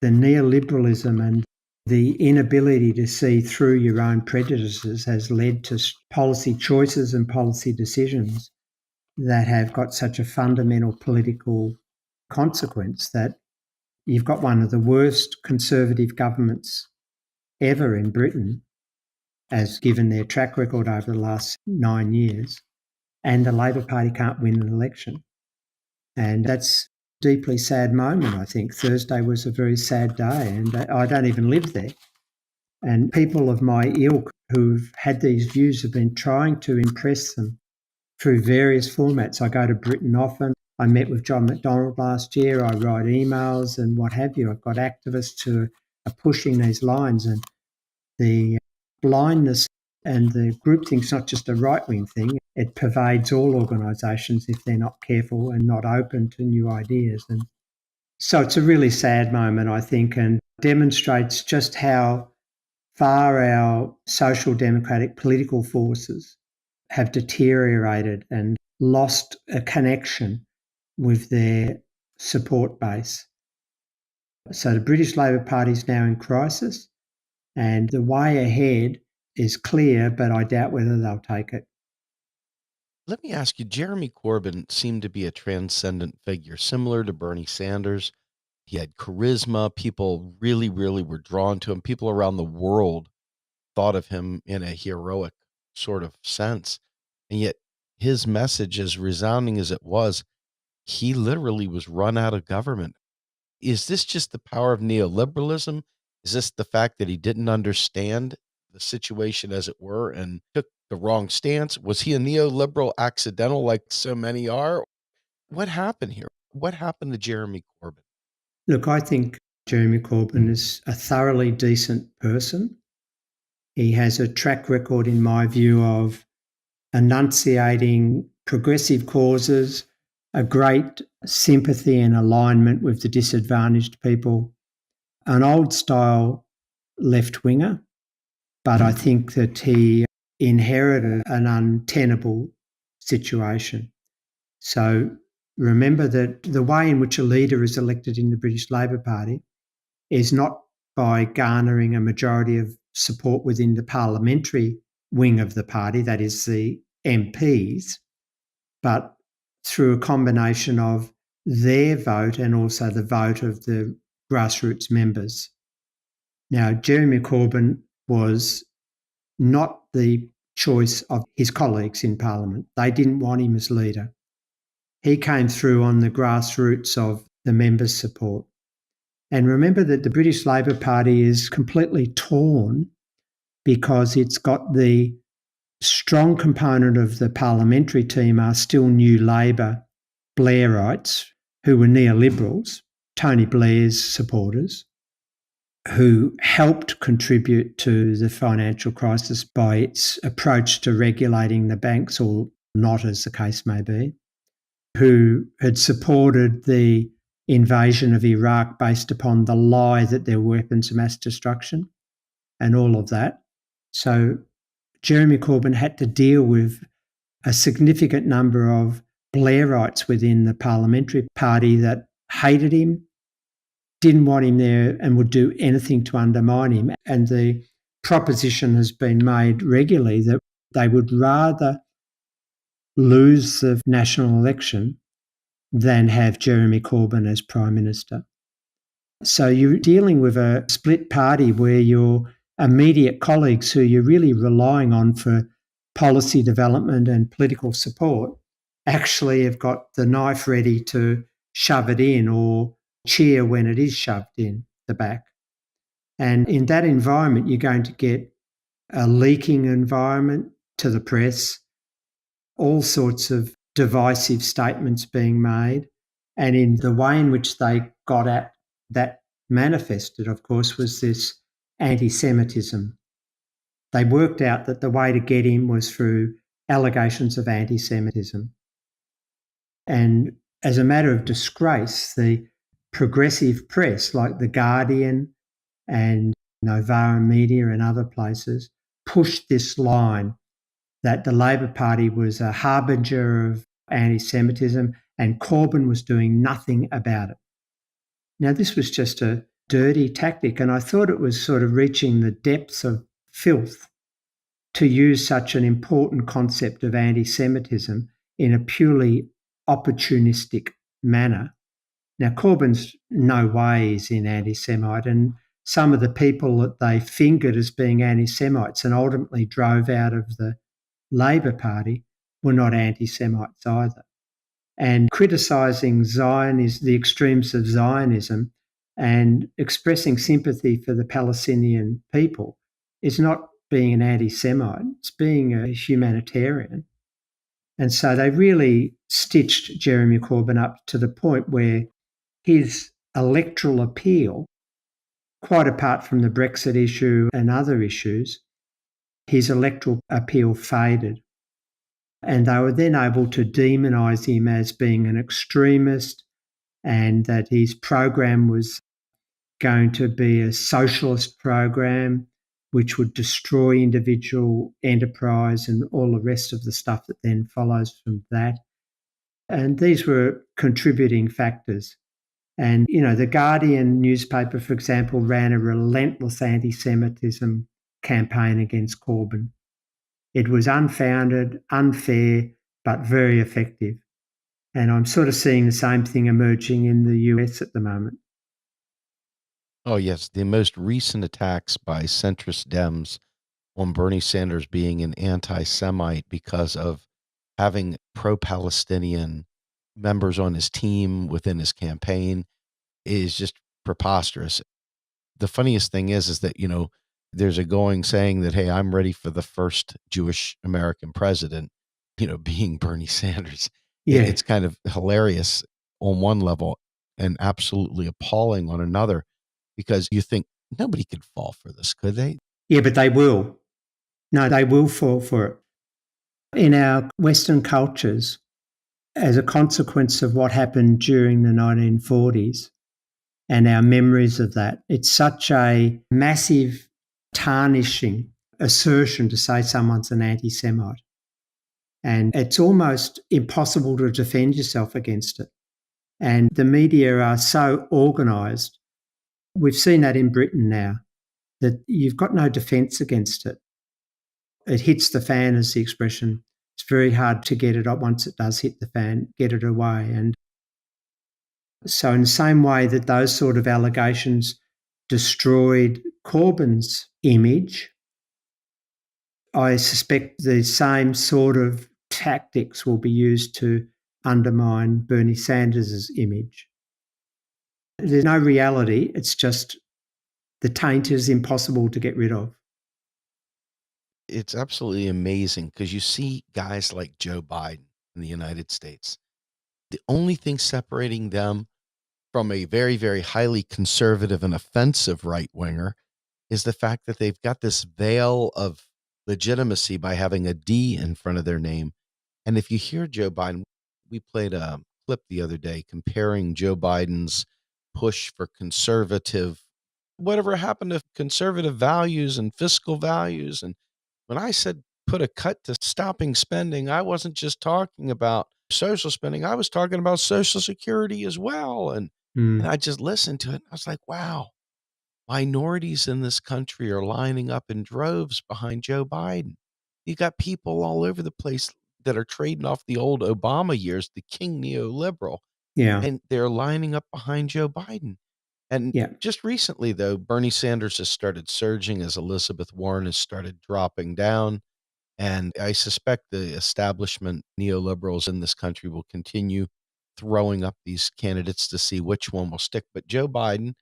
the neoliberalism and the inability to see through your own prejudices has led to policy choices and policy decisions that have got such a fundamental political consequence that you've got one of the worst conservative governments ever in Britain, as given their track record over the last 9 years, and the Labor Party can't win an election. And that's a deeply sad moment, I think. Thursday was a very sad day, and I don't even live there. And people of my ilk who've had these views have been trying to impress them through various formats. I go to Britain often. I met with John McDonnell last year. I write emails and what have you. I've got activists who are pushing these lines, and the blindness and the groupthink's not just a right-wing thing. It pervades all organisations if they're not careful and not open to new ideas. And so it's a really sad moment, I think, and demonstrates just how far our social democratic political forces have deteriorated and lost a connection with their support base. So the British Labor Party is now in crisis, and the way ahead is clear, but I doubt whether they'll take it. Let me ask you, Jeremy Corbyn seemed to be a transcendent figure, similar to Bernie Sanders. He had charisma. People really, really were drawn to him. People around the world thought of him in a heroic sort of sense. And yet his message, as resounding as it was, he literally was run out of government. Is this just the power of neoliberalism? Is this the fact that he didn't understand the situation, as it were, and took the wrong stance? Was he a neoliberal accidental like so many are? What happened here? What happened to Jeremy Corbyn? Look, I think Jeremy Corbyn is a thoroughly decent person. He has a track record, in my view, of enunciating progressive causes, a great sympathy and alignment with the disadvantaged people, an old-style left-winger, but I think that he inherited an untenable situation. So remember that the way in which a leader is elected in the British Labor Party is not by garnering a majority of support within the parliamentary wing of the party, that is the MPs, but through a combination of their vote and also the vote of the grassroots members. Now, Jeremy Corbyn was not the choice of his colleagues in Parliament. They didn't want him as leader. He came through on the grassroots of the members' support. And remember that the British Labor Party is completely torn because it's got the strong component of the parliamentary team are still New Labor Blairites who were neoliberals, Tony Blair's supporters, who helped contribute to the financial crisis by its approach to regulating the banks, or not as the case may be, who had supported the invasion of Iraq based upon the lie that there were weapons of mass destruction and all of that. So Jeremy Corbyn had to deal with a significant number of Blairites within the parliamentary party that hated him, didn't want him there and would do anything to undermine him. And the proposition has been made regularly that they would rather lose the national election than have Jeremy Corbyn as Prime Minister. So you're dealing with a split party where your immediate colleagues who you're really relying on for policy development and political support actually have got the knife ready to shove it in or cheer when it is shoved in the back. And in that environment, you're going to get a leaking environment to the press, all sorts of divisive statements being made. And in the way in which they got at that manifested, of course, was this anti-Semitism. They worked out that the way to get him was through allegations of anti-Semitism. And as a matter of disgrace, the progressive press like The Guardian and Novara Media and other places pushed this line that the Labor Party was a harbinger of anti-Semitism and Corbyn was doing nothing about it. Now, this was just a dirty tactic, and I thought it was sort of reaching the depths of filth to use such an important concept of anti-Semitism in a purely opportunistic manner. Now, Corbyn's no way is in anti-Semite, and some of the people that they fingered as being anti-Semites and ultimately drove out of the Labor Party were not anti-Semites either. And criticising the extremes of Zionism and expressing sympathy for the Palestinian people is not being an anti-Semite, it's being a humanitarian. And so they really stitched Jeremy Corbyn up to the point where his electoral appeal, quite apart from the Brexit issue and other issues, his electoral appeal faded. And they were then able to demonise him as being an extremist and that his program was going to be a socialist program which would destroy individual enterprise and all the rest of the stuff that then follows from that. And these were contributing factors. And, the Guardian newspaper, for example, ran a relentless anti-Semitism campaign against Corbyn. It was unfounded, unfair, but very effective. And I'm sort of seeing the same thing emerging in the US at the moment. Oh, yes. The most recent attacks by centrist Dems on Bernie Sanders being an anti Semite because of having pro Palestinian members on his team within his campaign is just preposterous. The funniest thing is that, there's a going saying that, hey, I'm ready for the first Jewish American president, being Bernie Sanders. Yeah. It's kind of hilarious on one level and absolutely appalling on another, because you think nobody could fall for this, could they? Yeah, but they will. No, they will fall for it. In our Western cultures, as a consequence of what happened during the 1940s and our memories of that, it's such a massive tarnishing assertion to say someone's an anti-Semite. And it's almost impossible to defend yourself against it. And the media are so organised. We've seen that in Britain now, that you've got no defence against it. It hits the fan, is the expression. It's very hard to get it up once it does hit the fan, get it away. And so in the same way that those sort of allegations destroyed Corbyn's image, I suspect the same sort of tactics will be used to undermine Bernie Sanders' image. There's no reality. It's just the taint is impossible to get rid of. It's absolutely amazing because you see guys like Joe Biden in the United States. The only thing separating them from a very, very highly conservative and offensive right-winger is the fact that they've got this veil of legitimacy by having a D in front of their name. And if you hear Joe Biden, we played a clip the other day comparing Joe Biden's push for conservative, whatever happened to conservative values and fiscal values. And when I said put a cut to stopping spending, I wasn't just talking about social spending. I was talking about Social Security as well. And I just listened to it. I was like, wow, minorities in this country are lining up in droves behind Joe Biden. You got people all over the place that are trading off the old Obama years, the king neoliberal, Yeah. and they're lining up behind Joe Biden. And Yeah. just recently, though, Bernie Sanders has started surging as Elizabeth Warren has started dropping down. And I suspect the establishment neoliberals in this country will continue throwing up these candidates to see which one will stick. But Joe Biden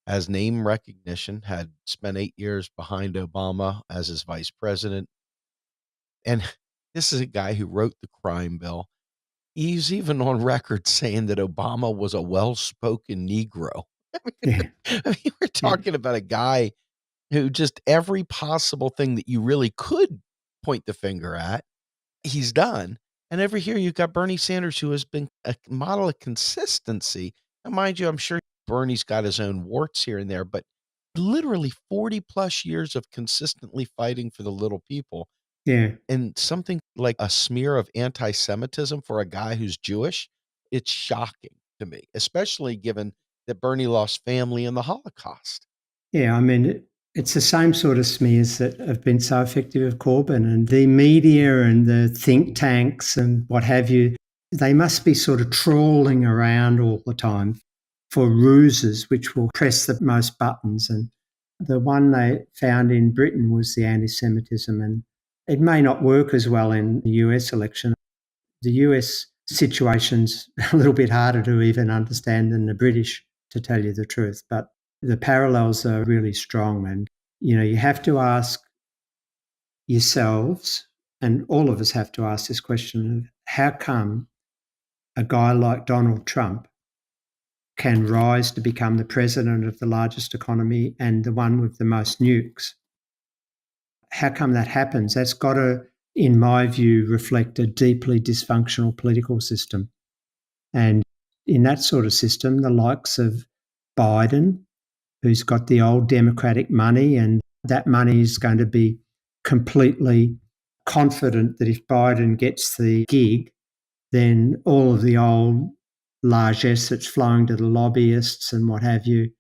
has name recognition, had spent 8 years behind Obama as his vice president. And this is a guy who wrote the crime bill. He's even on record saying that Obama was a well-spoken Negro. Yeah. We're talking about a guy who just every possible thing that you really could point the finger at, he's done. And over here, you've got Bernie Sanders, who has been a model of consistency. And mind you, I'm sure Bernie's got his own warts here and there, but literally 40 plus years of consistently fighting for the little people. Yeah. And something like a smear of anti-Semitism for a guy who's Jewish, it's shocking to me, especially given that Bernie lost family in the Holocaust. Yeah, I mean, it's the same sort of smears that have been so effective of Corbyn, and the media and the think tanks and what have you. They must be sort of trawling around all the time for ruses which will press the most buttons. And the one they found in Britain was the anti-Semitism, and it may not work as well in the US election. The US situation's a little bit harder to even understand than the British, to tell you the truth, but the parallels are really strong. And, you have to ask yourselves, and all of us have to ask this question of how come a guy like Donald Trump can rise to become the president of the largest economy and the one with the most nukes? How come that happens? That's got to, in my view, reflect a deeply dysfunctional political system. And in that sort of system, the likes of Biden, who's got the old Democratic money, and that money is going to be completely confident that if Biden gets the gig, then all of the old largesse that's flowing to the lobbyists and what have you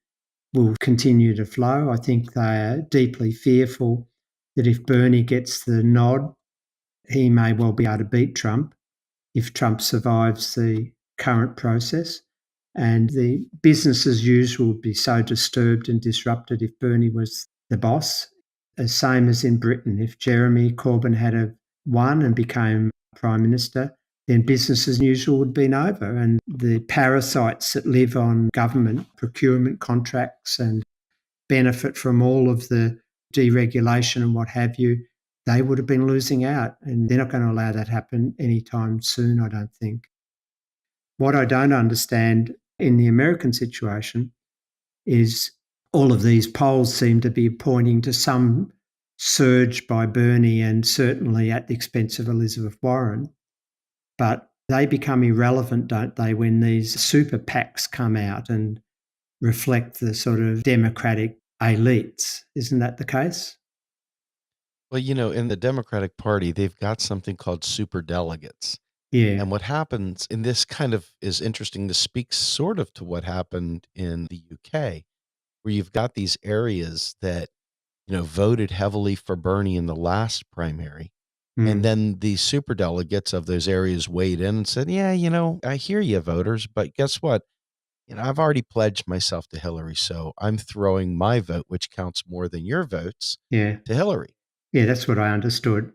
will continue to flow. I think they are deeply fearful that if Bernie gets the nod, he may well be able to beat Trump. if Trump survives the current process. And the business as usual would be so disturbed and disrupted if Bernie was the boss. The same as in Britain. If Jeremy Corbyn had won and became Prime Minister, then business as usual would have been over. And the parasites that live on government procurement contracts and benefit from all of the deregulation and what have you, they would have been losing out. And they're not going to allow that to happen anytime soon, I don't think. What I don't understand in the American situation is all of these polls seem to be pointing to some surge by Bernie and certainly at the expense of Elizabeth Warren. But they become irrelevant, don't they, when these super PACs come out and reflect the sort of Democratic elites. Isn't that the case? Well, in the Democratic Party, they've got something called super delegates. Yeah. And what happens, and this kind of is interesting, this speaks sort of to what happened in the UK, where you've got these areas that, voted heavily for Bernie in the last primary. And then the super delegates of those areas weighed in and said, yeah, I hear you voters, but guess what? I've already pledged myself to Hillary, so I'm throwing my vote, which counts more than your votes, Yeah. to Hillary. Yeah, that's what I understood.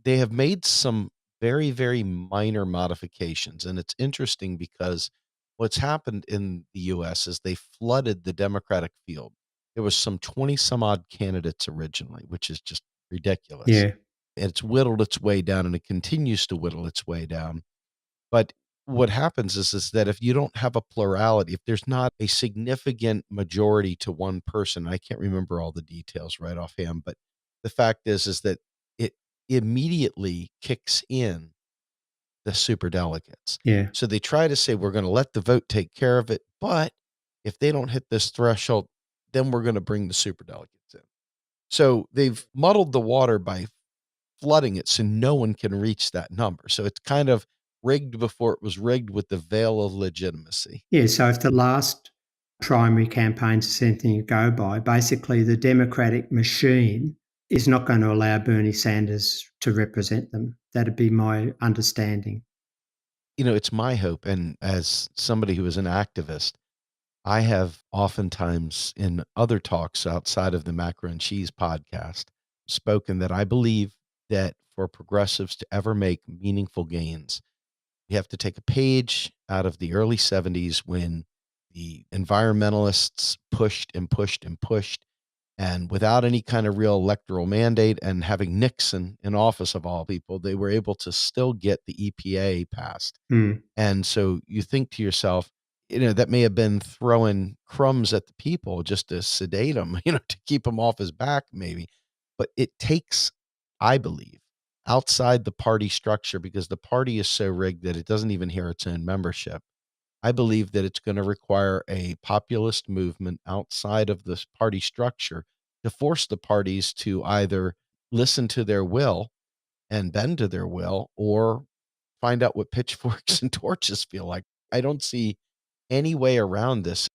They have made some very, very minor modifications. And it's interesting because what's happened in the US is they flooded the Democratic field. There was some 20 some odd candidates originally, which is just ridiculous. Yeah. And it's whittled its way down and it continues to whittle its way down. But what happens is that if you don't have a plurality, if there's not a significant majority to one person, I can't remember all the details right offhand, but the fact is that it immediately kicks in the super delegates. Yeah. So they try to say, we're going to let the vote take care of it. But if they don't hit this threshold, then we're going to bring the super delegates in. So they've muddled the water by flooding it so no one can reach that number. So it's kind of rigged before it was rigged with the veil of legitimacy. Yeah, so if the last primary campaign is anything to go by, basically the Democratic machine is not going to allow Bernie Sanders to represent them. That'd be my understanding. It's my hope. And as somebody who is an activist, I have oftentimes in other talks outside of the Macro and Cheese podcast spoken that I believe that for progressives to ever make meaningful gains, you have to take a page out of the early 70s when the environmentalists pushed and pushed and pushed, and without any kind of real electoral mandate and having Nixon in office of all people, they were able to still get the EPA passed. And so you think to yourself, that may have been throwing crumbs at the people just to sedate them, to keep them off his back maybe. But it takes, I believe, outside the party structure, because the party is so rigged that it doesn't even hear its own membership. I believe that it's going to require a populist movement outside of this party structure to force the parties to either listen to their will and bend to their will, or find out what pitchforks and torches feel like. I don't see any way around this.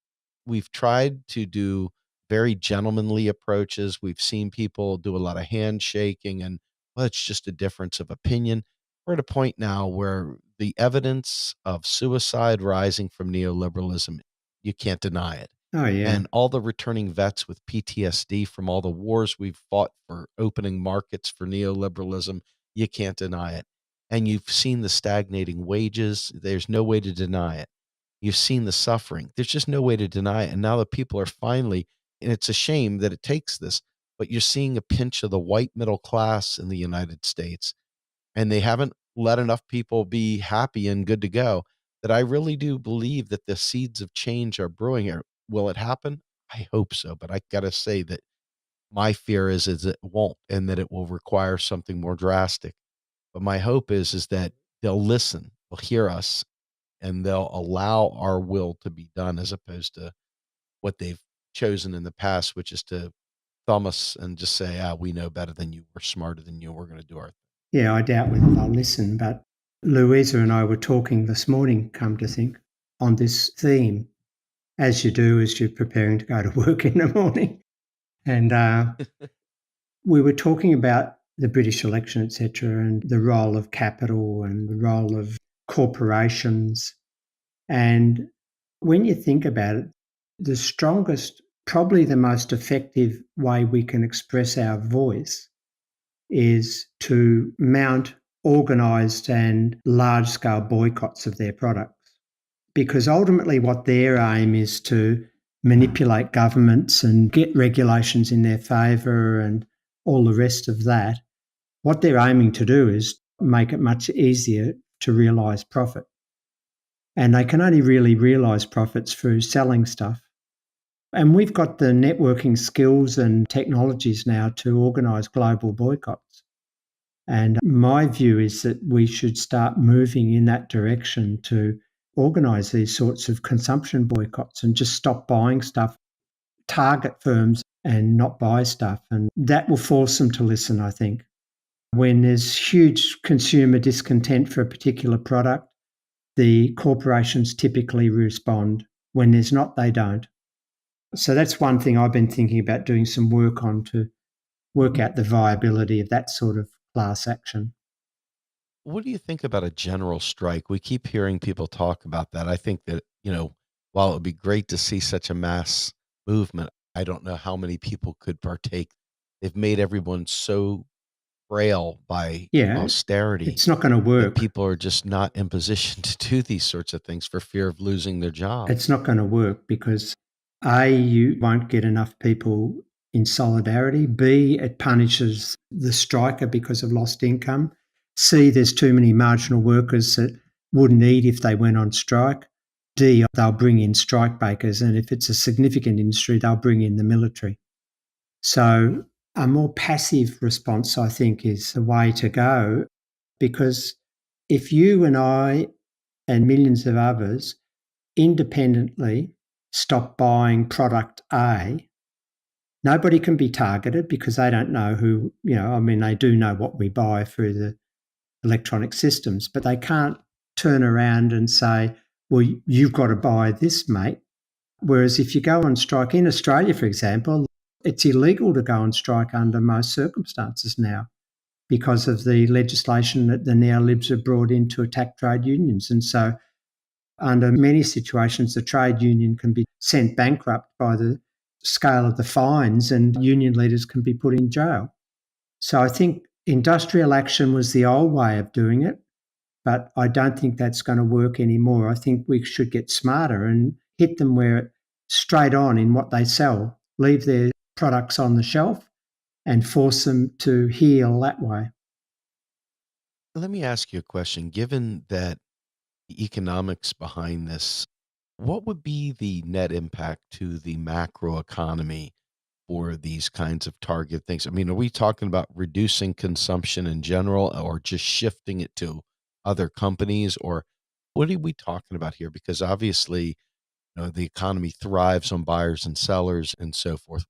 We've tried to do very gentlemanly approaches. We've seen people do a lot of handshaking and, well, it's just a difference of opinion. We're at a point now where the evidence of suicide rising from neoliberalism, you can't deny it. Oh, yeah. And all the returning vets with PTSD from all the wars we've fought for opening markets for neoliberalism, you can't deny it. And you've seen the stagnating wages. There's no way to deny it. You've seen the suffering. There's just no way to deny it. And now the people are finally, and it's a shame that it takes this, but you're seeing a pinch of the white middle class in the United States. And they haven't let enough people be happy and good to go, that I really do believe that the seeds of change are brewing here. Will it happen? I hope so. But I got to say that my fear is it won't, and that it will require something more drastic. But my hope is that they'll listen, they'll hear us, and they'll allow our will to be done, as opposed to what they've chosen in the past, which is to thumb us and just say, we know better than you, we're smarter than you, we're going to do our thing. Yeah, I doubt whether they'll listen, but Louisa and I were talking this morning, come to think, on this theme, as you do as you're preparing to go to work in the morning. And we were talking about the British election, etc., and the role of capital and the role of corporations. And when you think about it, the strongest, probably the most effective way we can express our voice is to mount organised and large-scale boycotts of their products. Because ultimately what their aim is to manipulate governments and get regulations in their favour and all the rest of that. What they're aiming to do is make it much easier to realise profit. And they can only really realise profits through selling stuff. And we've got the networking skills and technologies now to organise global boycotts. And my view is that we should start moving in that direction to organise these sorts of consumption boycotts and just stop buying stuff, target firms and not buy stuff. And that will force them to listen, I think. When there's huge consumer discontent for a particular product, the corporations typically respond. When there's not, they don't. So that's one thing I've been thinking about doing some work on to work out the viability of that sort of class action. What do you think about a general strike? We keep hearing people talk about that. I think that, while it would be great to see such a mass movement, I don't know how many people could partake. They've made everyone so frail by austerity. It's not going to work. People are just not in position to do these sorts of things for fear of losing their job. It's not going to work because A, you won't get enough people in solidarity. B, it punishes the striker because of lost income. C, there's too many marginal workers that wouldn't eat if they went on strike. D, they'll bring in strike breakers, and if it's a significant industry, they'll bring in the military. So a more passive response, I think, is the way to go, because if you and I and millions of others independently stop buying product A, nobody can be targeted because they don't know who, they do know what we buy through the electronic systems, but they can't turn around and say, well, you've got to buy this, mate. Whereas if you go on strike in Australia, for example, it's illegal to go on strike under most circumstances now because of the legislation that the neolibs have brought in to attack trade unions. And so under many situations, the trade union can be sent bankrupt by the scale of the fines and union leaders can be put in jail. So I think industrial action was the old way of doing it, but I don't think that's going to work anymore. I think we should get smarter and hit them straight on in what they sell, leave their products on the shelf and force them to heal that way. Let me ask you a question. Given that the economics behind this, what would be the net impact to the macro economy for these kinds of target things? I mean, are we talking about reducing consumption in general or just shifting it to other companies, or what are we talking about here? Because obviously, the economy thrives on buyers and sellers and so forth.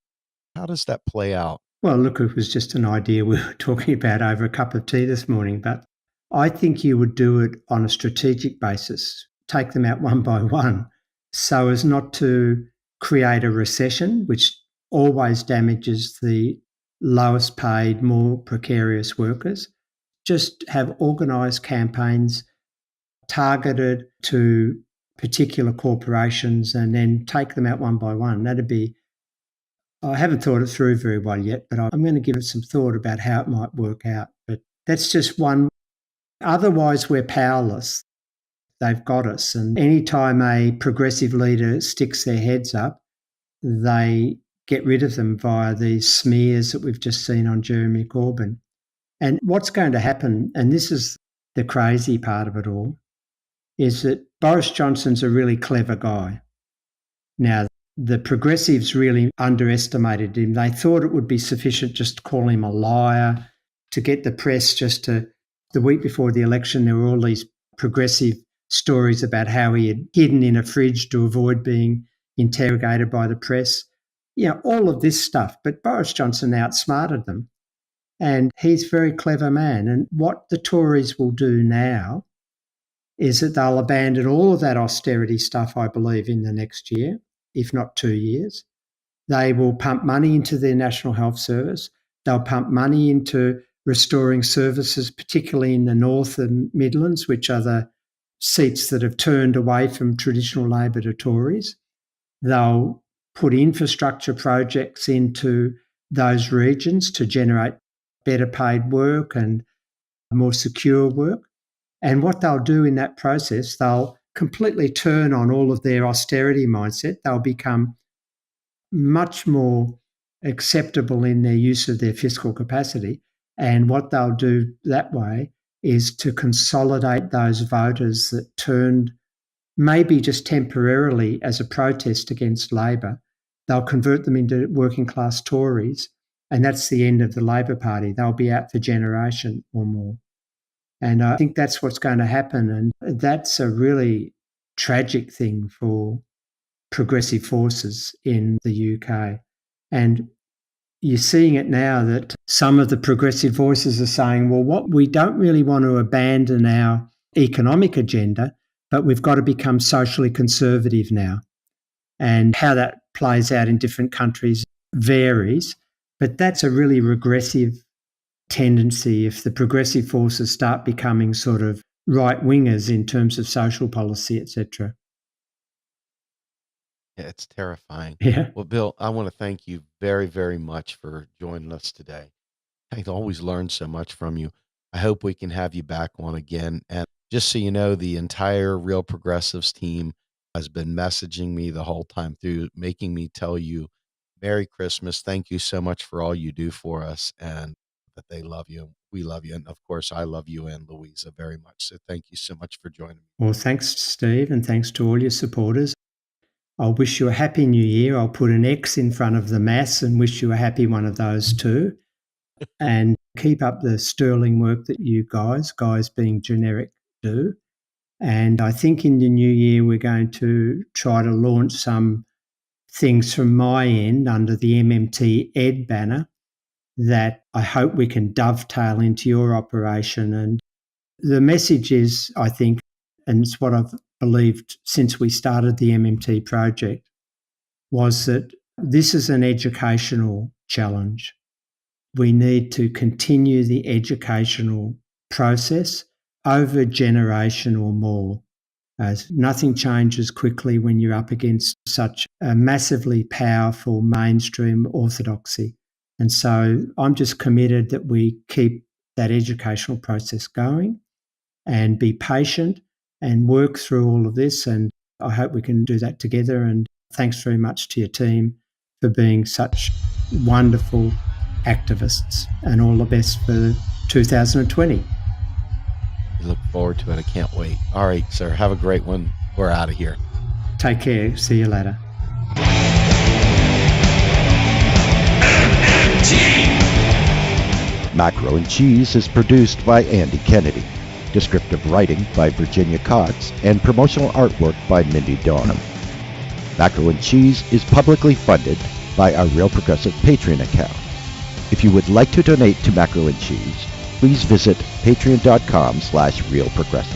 How does that play out? Well, look, it was just an idea we were talking about over a cup of tea this morning, but I think you would do it on a strategic basis, take them out one by one, so as not to create a recession, which always damages the lowest paid, more precarious workers. Just have organised campaigns targeted to particular corporations and then take them out one by one. I haven't thought it through very well yet, but I'm going to give it some thought about how it might work out. But that's just one. Otherwise, we're powerless. They've got us. And anytime a progressive leader sticks their heads up, they get rid of them via these smears that we've just seen on Jeremy Corbyn. And what's going to happen, and this is the crazy part of it all, is that Boris Johnson's a really clever guy. Now, the progressives really underestimated him. They thought it would be sufficient just to call him a liar, to get the press the week before the election, there were all these progressive stories about how he had hidden in a fridge to avoid being interrogated by the press. All of this stuff. But Boris Johnson outsmarted them. And he's a very clever man. And what the Tories will do now is that they'll abandon all of that austerity stuff, I believe, in the next year, if not 2 years. They will pump money into their National Health Service. They'll pump money into restoring services, particularly in the North and Midlands, which are the seats that have turned away from traditional Labor to Tories. They'll put infrastructure projects into those regions to generate better paid work and more secure work. And what they'll do in that process, they'll completely turn on all of their austerity mindset. They'll become much more acceptable in their use of their fiscal capacity. And what they'll do that way is to consolidate those voters that turned maybe just temporarily as a protest against Labor. They'll convert them into working class Tories, and that's the end of the Labor Party. They'll be out for a generation or more. And I think that's what's going to happen. And that's a really tragic thing for progressive forces in the UK. And you're seeing it now that some of the progressive voices are saying, well, we don't really want to abandon our economic agenda, but we've got to become socially conservative now. And how that plays out in different countries varies, but that's a really regressive tendency if the progressive forces start becoming sort of right-wingers in terms of social policy, etc. Yeah, it's terrifying. Yeah. Well, Bill, I want to thank you very, very much for joining us today. I always learn so much from you. I hope we can have you back on again. And just so you know, the entire Real Progressives team has been messaging me the whole time through, making me tell you, Merry Christmas. Thank you so much for all you do for us, and that they love you. We love you. And of course, I love you and Louisa very much. So thank you so much for joining me. Well, thanks, Steve, and thanks to all your supporters. I'll wish you a happy new year. I'll put an X in front of the mass and wish you a happy one of those too. And keep up the sterling work that you guys being generic, do. And I think in the new year, we're going to try to launch some things from my end under the MMT Ed banner that I hope we can dovetail into your operation. And the message is, I think, and it's what I've believed since we started the MMT project, was that this is an educational challenge. We need to continue the educational process over a generation or more, as nothing changes quickly when you're up against such a massively powerful mainstream orthodoxy. And so I'm just committed that we keep that educational process going and be patient and work through all of this. And I hope we can do that together. And thanks very much to your team for being such wonderful activists, and all the best for 2020. We look forward to it. I can't wait. All right, sir. Have a great one. We're out of here. Take care. See you later. Macro and Cheese is produced by Andy Kennedy. Descriptive writing by Virginia Cox and promotional artwork by Mindy Donham. Macro and Cheese is publicly funded by our Real Progressive Patreon account. If you would like to donate to Macro and Cheese, please visit patreon.com/realprogressives.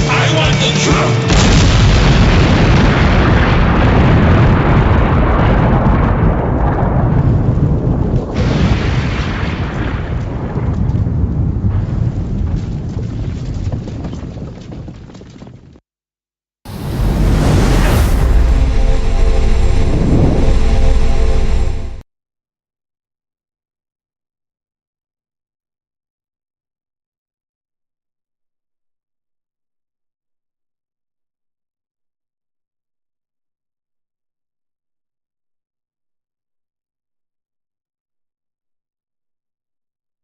I want the truth.